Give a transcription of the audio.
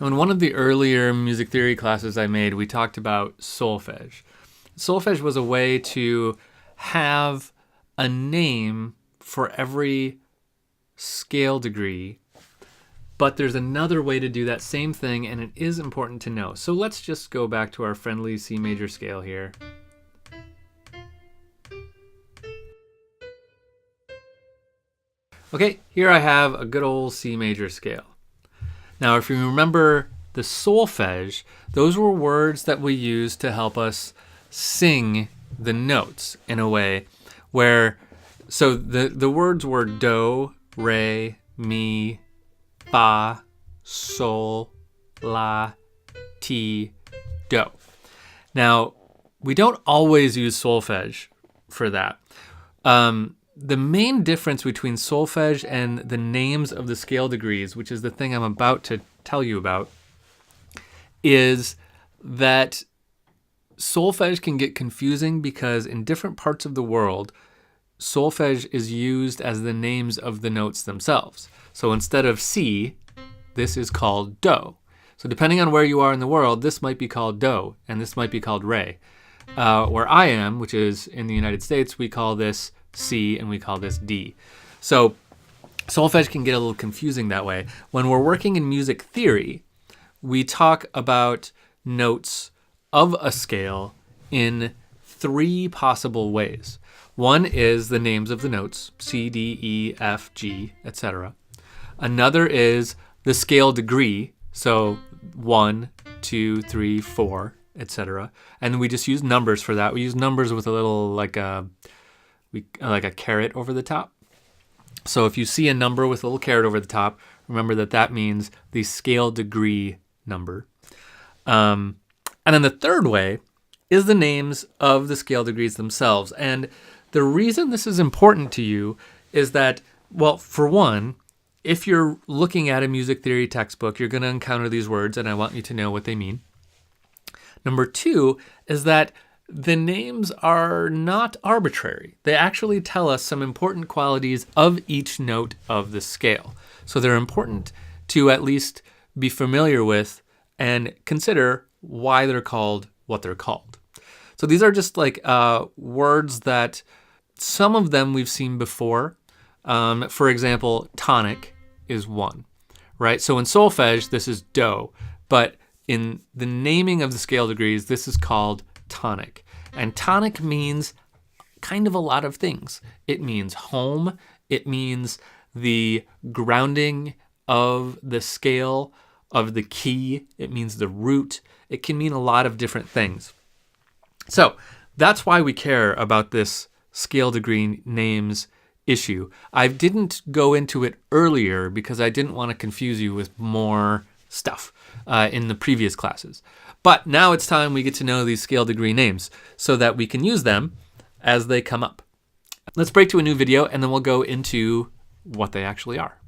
In one of the earlier music theory classes I made, we talked about solfege. Solfege was a way to have a name for every scale degree, but there's another way to do that same thing, and it is important to know. So let's just go back to our friendly C major scale here. Okay, here I have a good old C major scale. Now, if you remember the solfege, those were words that we used to help us sing the notes in a way where, so the words were do, re, mi, fa, sol, la, ti, do. Now, we don't always use solfege for that. The main difference between solfege and the names of the scale degrees, which is the thing I'm about to tell you about, is that solfege can get confusing because in different parts of the world, solfege is used as the names of the notes themselves. So instead of C, this is called do. So depending on where you are in the world, this might be called do, and this might be called re. Where I am, which is in the United States, we call this C and we call this D. So solfege can get a little confusing that way. When we're working in music theory, we talk about notes of a scale in three possible ways. One is the names of the notes, C, D, E, F, G, etc. Another is the scale degree, so 1, 2, 3, 4, etc. And we just use numbers for that. We use numbers with a little like a caret over the top. So if you see a number with a little caret over the top, remember that means the scale degree number. And then the third way is the names of the scale degrees themselves. And the reason this is important to you is that, well, for one, if you're looking at a music theory textbook, you're going to encounter these words, and I want you to know what they mean. Number two is that the names are not arbitrary. They actually tell us some important qualities of each note of the scale. So they're important to at least be familiar with and consider why they're called what they're called. So these are just like words that some of them we've seen before. For example, tonic is one, right? So in solfege, this is do, but in the naming of the scale degrees, this is called tonic. And tonic means kind of a lot of things. It means home. It means the grounding of the scale, of the key. It means the root. It can mean a lot of different things. So that's why we care about this scale degree names issue. I didn't go into it earlier because I didn't want to confuse you with more stuff in the previous classes. But now it's time we get to know these scale degree names so that we can use them as they come up. Let's break to a new video and then we'll go into what they actually are.